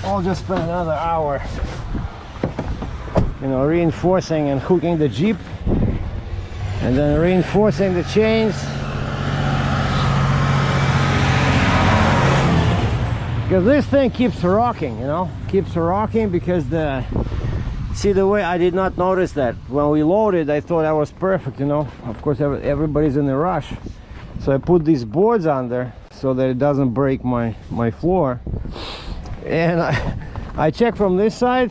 I'll just spend another hour, you know, reinforcing and hooking the Jeep, and then reinforcing the chains, because this thing keeps rocking, you know, keeps rocking because see the way I did not notice that when we loaded. I thought that was perfect, you know. Of course, everybody's in a rush, so I put these boards on there so that it doesn't break my floor. And I checked from this side,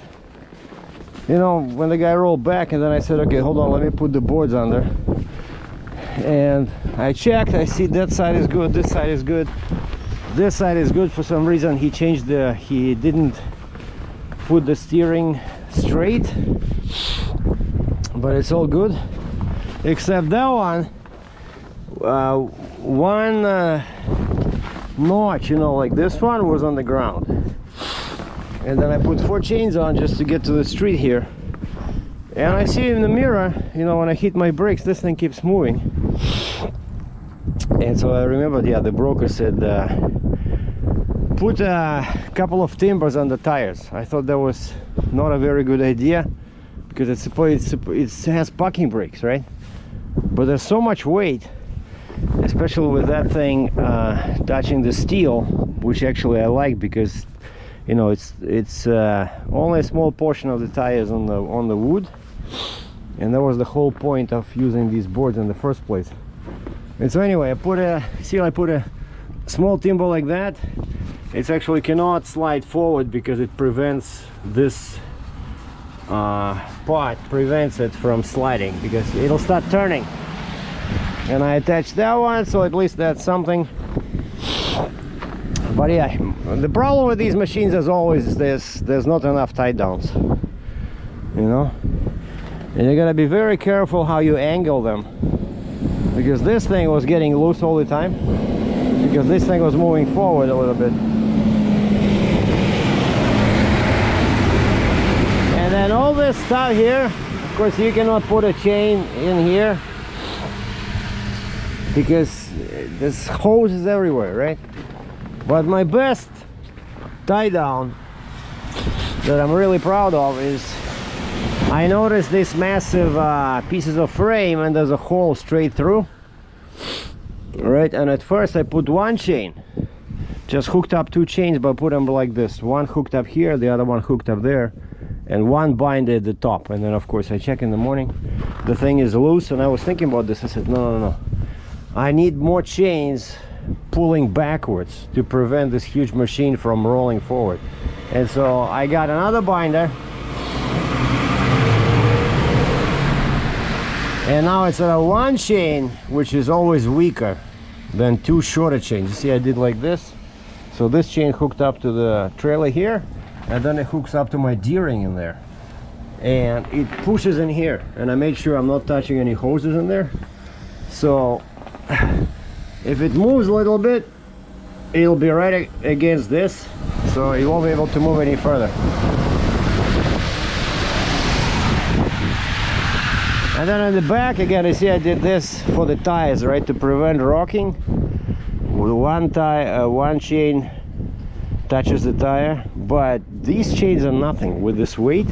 you know, when the guy rolled back, and then I said, okay, hold on, let me put the boards on there. And I checked, I see that side is good, this side is good, this side is good. For some reason he didn't put the steering straight, but it's all good except that one. One notch, you know, like this one, was on the ground, and then I put 4 chains on just to get to the street here, and I see in the mirror, you know, when I hit my brakes, this thing keeps moving. And so I remembered, yeah, the broker said put a couple of timbers on the tires. I thought that was not a very good idea, because it has parking brakes, right? But there's so much weight, especially with that thing touching the steel, which actually I like, because, you know, it's only a small portion of the tires on the wood, and that was the whole point of using these boards in the first place. And so anyway, I put a small timber like that. It actually cannot slide forward because it prevents this part prevents it from sliding, because it'll start turning. And I attached that one, so at least that's something. But yeah, the problem with these machines, as always, is there's not enough tie downs, you know, and you gotta be very careful how you angle them, because this thing was getting loose all the time, because this thing was moving forward a little bit. And then all this stuff here, of course, you cannot put a chain in here because there's hoses everywhere, right? But my best tie down that I'm really proud of is, I noticed this massive pieces of frame, and there's a hole straight through, right? And at first I put one chain, just hooked up 2 chains, but put them like this, one hooked up here, the other one hooked up there, and one bind at the top. And then of course I check in the morning, the thing is loose, and I was thinking about this. I said, no, I need more chains pulling backwards to prevent this huge machine from rolling forward. And so I got another binder, and now it's a 1 chain, which is always weaker than 2 shorter chains. You see, I did like this. So this chain hooked up to the trailer here, and then it hooks up to my D-ring in there, and it pushes in here, and I made sure I'm not touching any hoses in there. So if it moves a little bit, it'll be right against this, so it won't be able to move any further. And then in the back again, you see I did this for the tires, right, to prevent rocking. With one chain touches the tire, but these chains are nothing with this weight.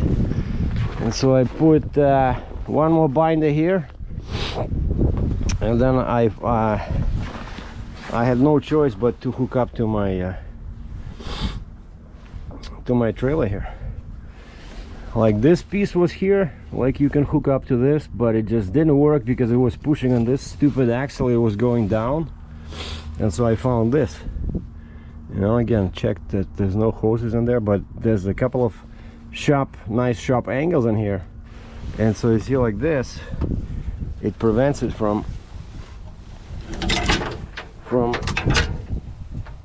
And so I put one more binder here, and then I had no choice but to hook up to my trailer here. Like this piece was here, like you can hook up to this, but it just didn't work because it was pushing on this stupid axle. It was going down, and so I found this. You know, again, check that there's no hoses in there, but there's a couple of nice sharp angles in here, and so you see, like this, it prevents it from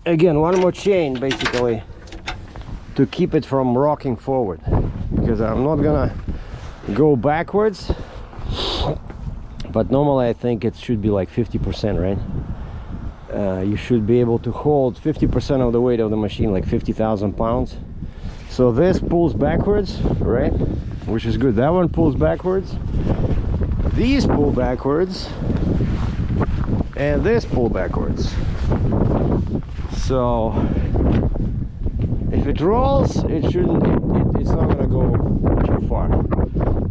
again, one more chain basically to keep it from rocking forward, because I'm not gonna go backwards, but normally I think it should be like 50%, right? You should be able to hold 50% of the weight of the machine, like 50,000 pounds. So this pulls backwards, right, which is good. That one pulls backwards, these pull backwards, and this pull backwards. So If it rolls, it shouldn't. It's not gonna go too far.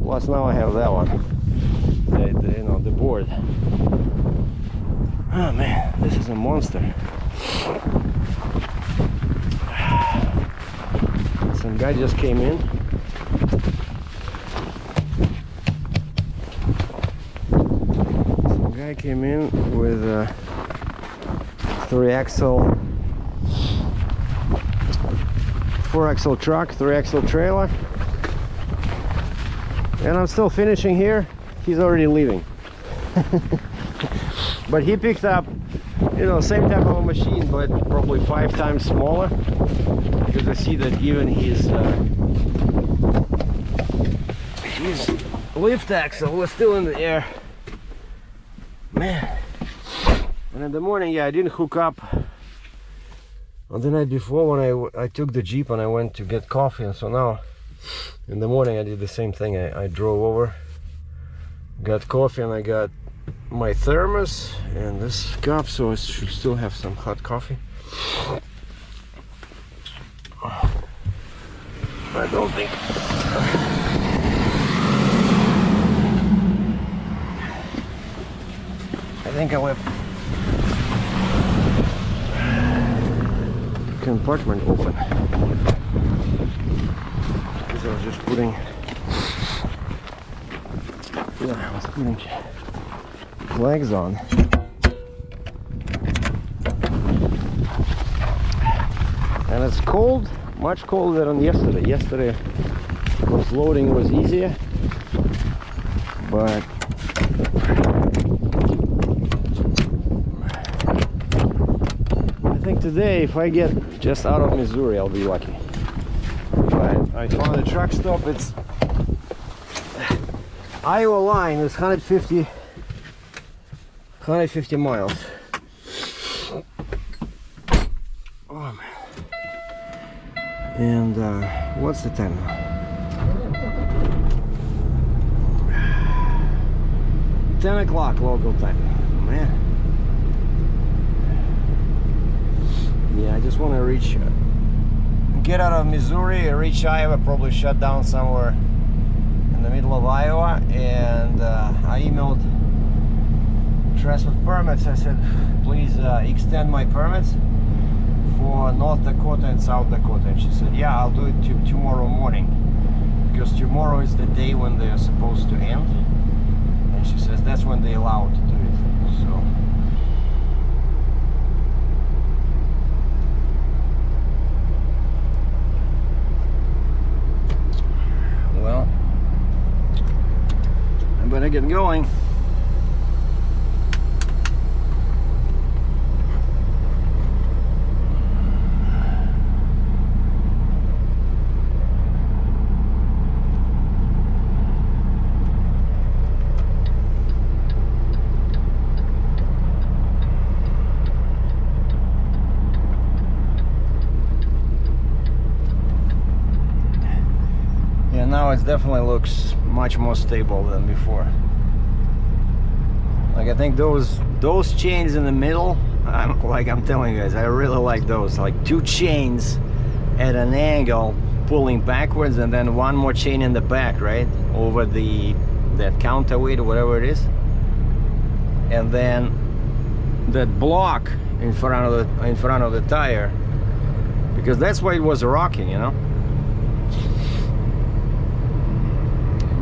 Plus, now I have that one. You know, the board. Oh man, this is a monster. Some guy just came in. Some guy came in with a 3-axle, 4-axle truck, 3-axle trailer. And I'm still finishing here. He's already leaving. But he picked up, you know, same type of a machine, but probably 5 times smaller. Because I see that even his lift axle was still in the air. Man. And in the morning, yeah, I didn't hook up on the night before when I took the Jeep and I went to get coffee. And so now in the morning I did the same thing. I drove over, got coffee, and I got my thermos and this cup, so I should still have some hot coffee. I don't think I left compartment open because I was just putting, yeah, I was putting flags on. And it's cold, much colder than yesterday. Yesterday, of course, loading was easier, but I think today, if I get just out of Missouri, I'll be lucky. But I found a truck stop. It's Iowa line. It's 150 miles. Oh man. And what's the time now? 10 o'clock local time. Man. Yeah, I just want to get out of Missouri, reach Iowa, probably shut down somewhere in the middle of Iowa. And I emailed Transport Permits. I said, please extend my permits for North Dakota and South Dakota. And she said, yeah, I'll do it tomorrow morning, because tomorrow is the day when they're supposed to end. And she says that's when they allow to do it. So well, I better get going. Now it definitely looks much more stable than before. Like, I think those chains in the middle, I'm telling you guys, I really like those. Like 2 chains at an angle pulling backwards, and then 1 more chain in the back, right, over that counterweight or whatever it is, and then that block in front of the tire, because that's why it was rocking, you know.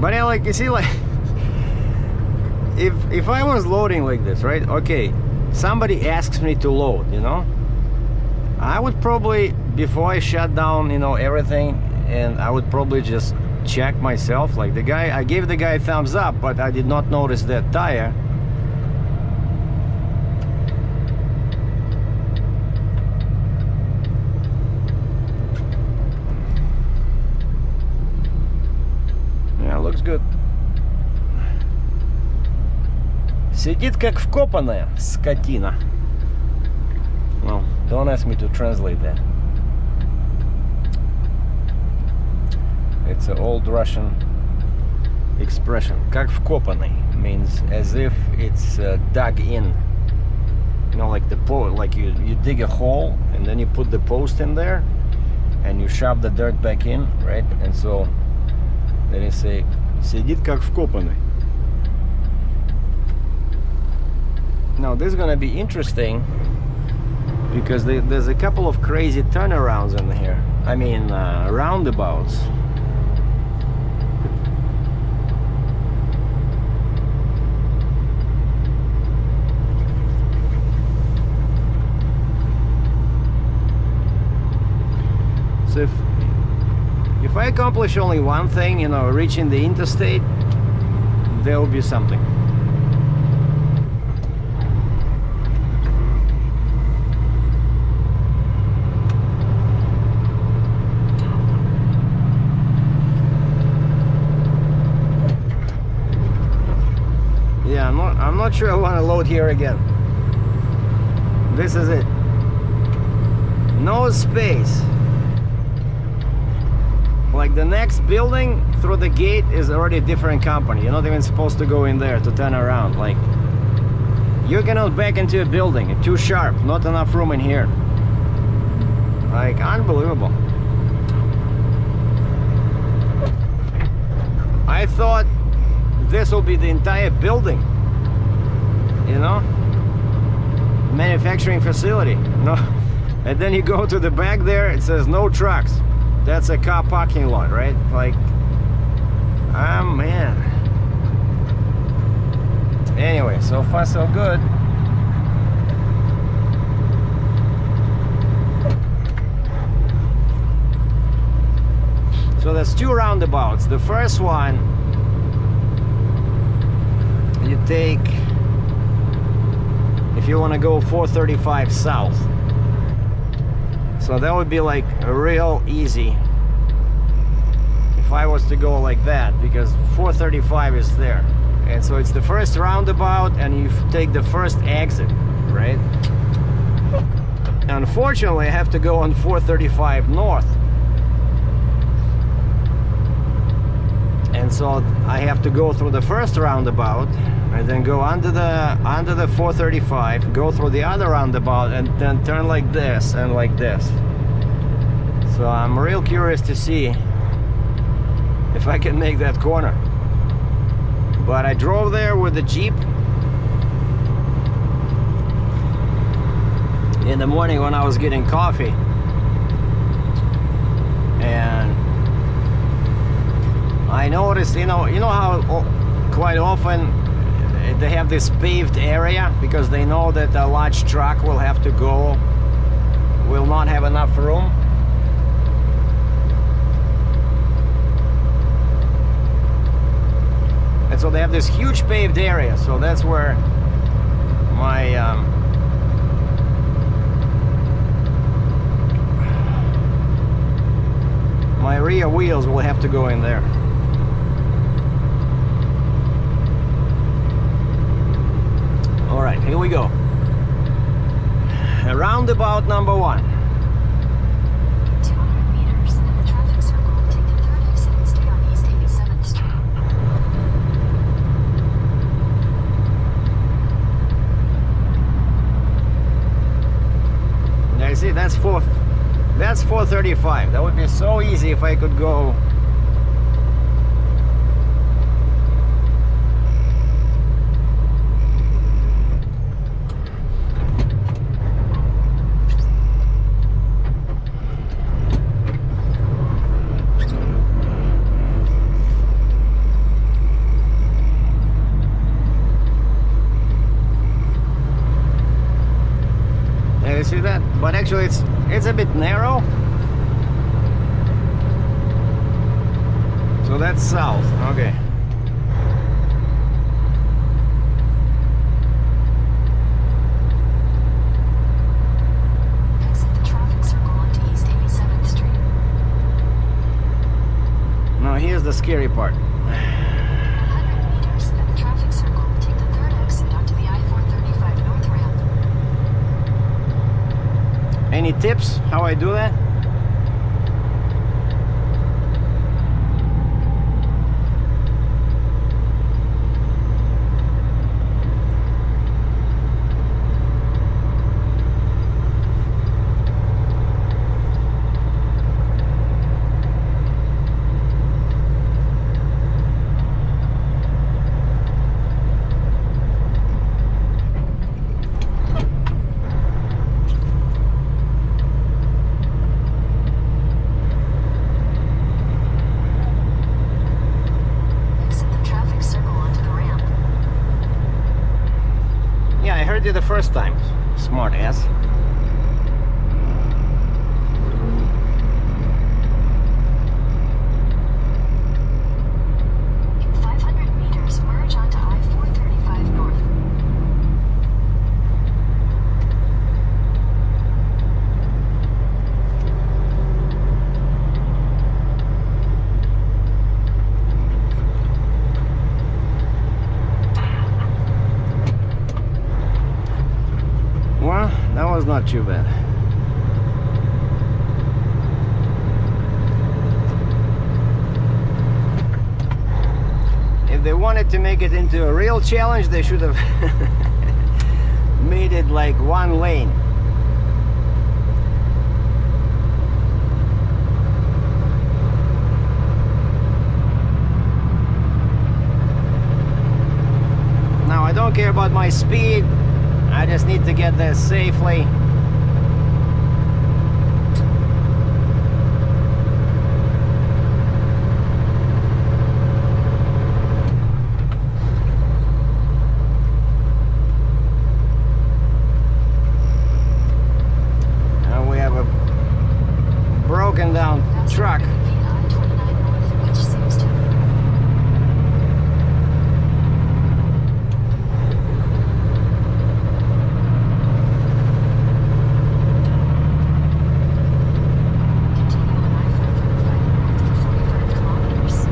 But yeah, like, you see, like, if I was loading like this, right? Okay, somebody asks me to load, you know, I would probably, before I shut down, you know, everything, and I would probably just check myself. Like the guy, I gave the guy a thumbs up, but I did not notice that tire. Looks good. Сидит как вкопанная, скотина. Well, don't ask me to translate that. It's an old Russian expression. Как вкопанный means as if it's dug in. You know, like like you dig a hole and then you put the post in there, and you shove the dirt back in, right? And so there is a Сидит как вкопанный. now this is gonna be interesting because there's a couple of crazy turnarounds in here. I mean roundabouts. So if I accomplish only one thing, you know, reaching the interstate, there will be something. Yeah, I'm not sure I want to load here again. This is it. No space. Like the next building through the gate is already a different company. You're not even supposed to go in there to turn around. Like, you cannot back into a building. It's too sharp. Not enough room in here. Like, unbelievable. I thought this will be the entire building, you know, manufacturing facility. No, and then you go to the back there, it says no trucks. That's a car parking lot, right? Like, ah, man. Anyway, so far so good. So there's two roundabouts. The first one, you take, if you want to go 435 south. So that would be like a real easy if I was to go like that, because 435 is there. And so it's the first roundabout and you take the first exit, right? Unfortunately, I have to go on 435 north. And so I have to go through the first roundabout and then go under the 435, go through the other roundabout, and then turn like this and like this. So I'm real curious to see if I can make that corner. But I drove there with the Jeep in the morning when I was getting coffee, and I noticed, you know how quite often they have this paved area because they know that a large truck will have to go, will not have enough room. And so they have this huge paved area, so that's where my rear wheels will have to go in there. All right, here we go. Roundabout number 1. 200 meters in the traffic circle. Take the third exit and stay on East 87th Street. Now you see, that's 435. That would be so easy if I could go. You see that? But actually it's a bit narrow. So that's south. Okay. Exit the traffic circle onto East 87th Street. Now here's the scary part. 100 meters in the traffic circle. Take the third exit onto the I-435 North Ramp. Any tips how I do that? already the first time. Smart ass. In 500 meters, merge onto I-435 North. Well, that was not too bad. If they wanted to make it into a real challenge, they should have made it like one lane. Now, I don't care about my speed. I just need to get there safely. Now we have a broken down truck. I-29 North, which seems to... Continue on I-435 North for 45 kilometers.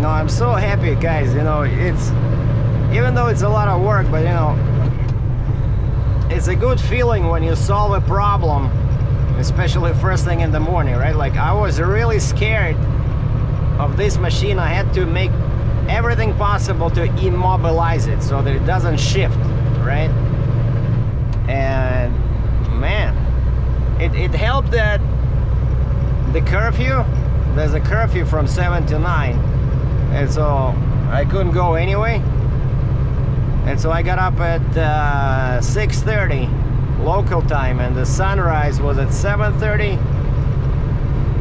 No, I'm so happy, guys. You know, it's even though it's a lot of work, but you know, it's a good feeling when you solve a problem, especially first thing in the morning, right? Like, I was really scared of this machine. I had to make everything possible to immobilize it so that it doesn't shift, right? And man, it helped that the curfew, there's a curfew from 7 to 9, and so I couldn't go anyway. And so I got up at 6:30 local time, and the sunrise was at 7:30.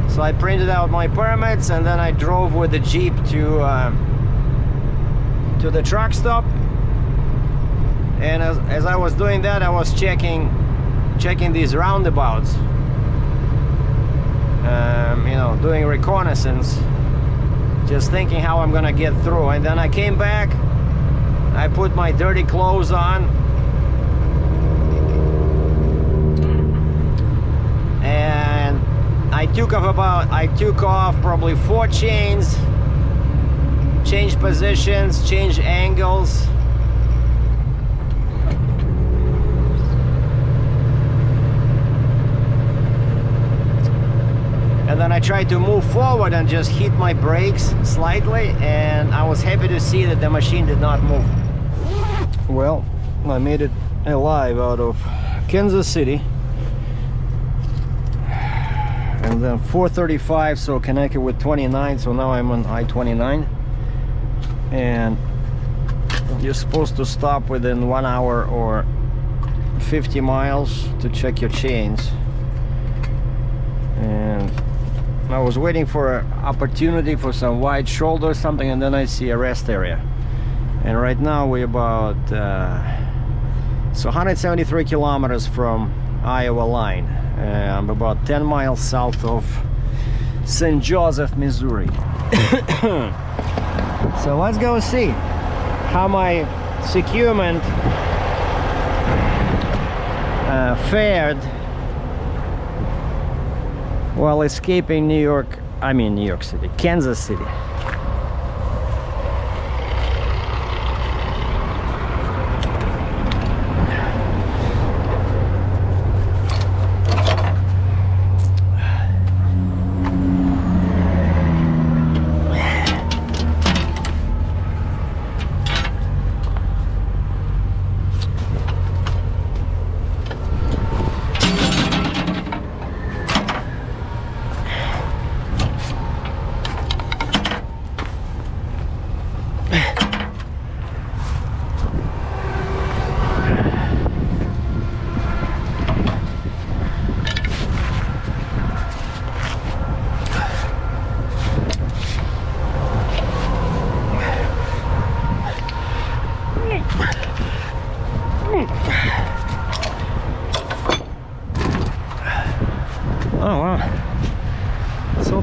So I printed out my permits, and then I drove with the Jeep to the truck stop. And as I was doing that, I was checking these roundabouts, you know, doing reconnaissance, just thinking how I'm gonna get through. And then I came back, I put my dirty clothes on, and I took off probably 4 chains, changed positions, changed angles. And then I tried to move forward and just hit my brakes slightly, and I was happy to see that the machine did not move. Well, I made it alive out of Kansas City. And then 435, so connected with 29, so now I'm on I-29. And you're supposed to stop within 1 hour or 50 miles to check your chains. And I was waiting for an opportunity for some wide shoulder or something, and then I see a rest area. And right now we're about so 173 kilometers from Iowa line. I'm about 10 miles south of St. Joseph, Missouri. So let's go see how my securement fared while escaping New York City, Kansas City.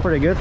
pretty good.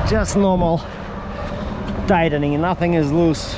Just normal tightening, nothing is loose.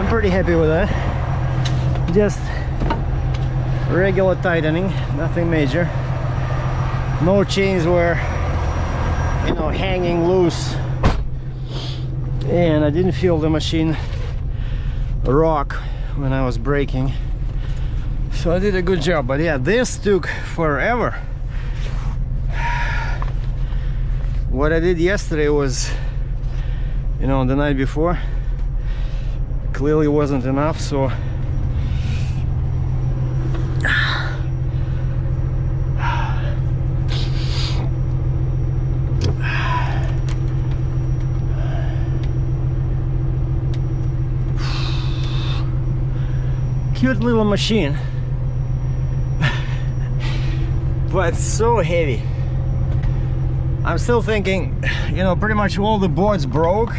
Pretty happy with that. Just regular tightening, nothing major. No chains were, you know, hanging loose, and I didn't feel the machine rock when I was braking, so I did a good job. But yeah, this took forever. What I did yesterday was, you know, the night before, clearly wasn't enough, so cute little machine, but so heavy. I'm still thinking, you know, pretty much all the boards broke.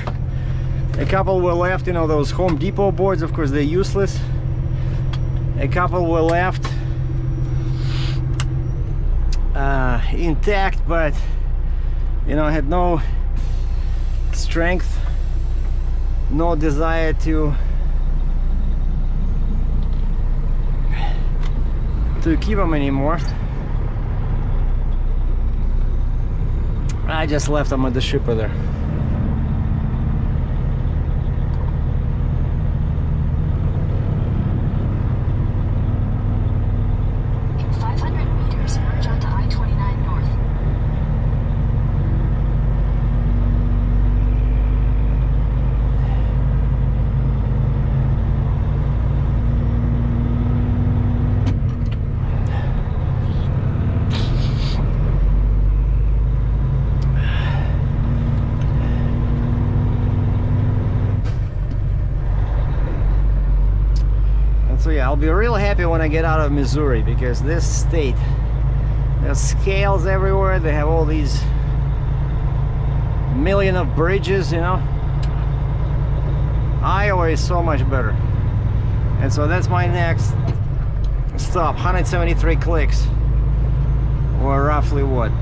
A couple were left, you know, those Home Depot boards, of course they're useless. A couple were left intact, but, you know, I had no strength, no desire to keep them anymore. I just left them at the shipper there. I'll be real happy when I get out of Missouri, because this state, there's scales everywhere. They have all these million of bridges, you know. Iowa is so much better. And so that's my next stop. 173 clicks, or roughly what,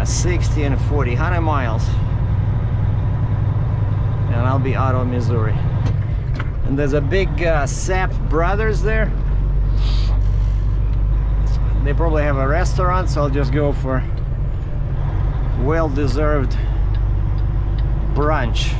60 and 40, 100 miles, and I'll be out of Missouri. And there's a big Sap Brothers there. They probably have a restaurant, so I'll just go for well-deserved brunch.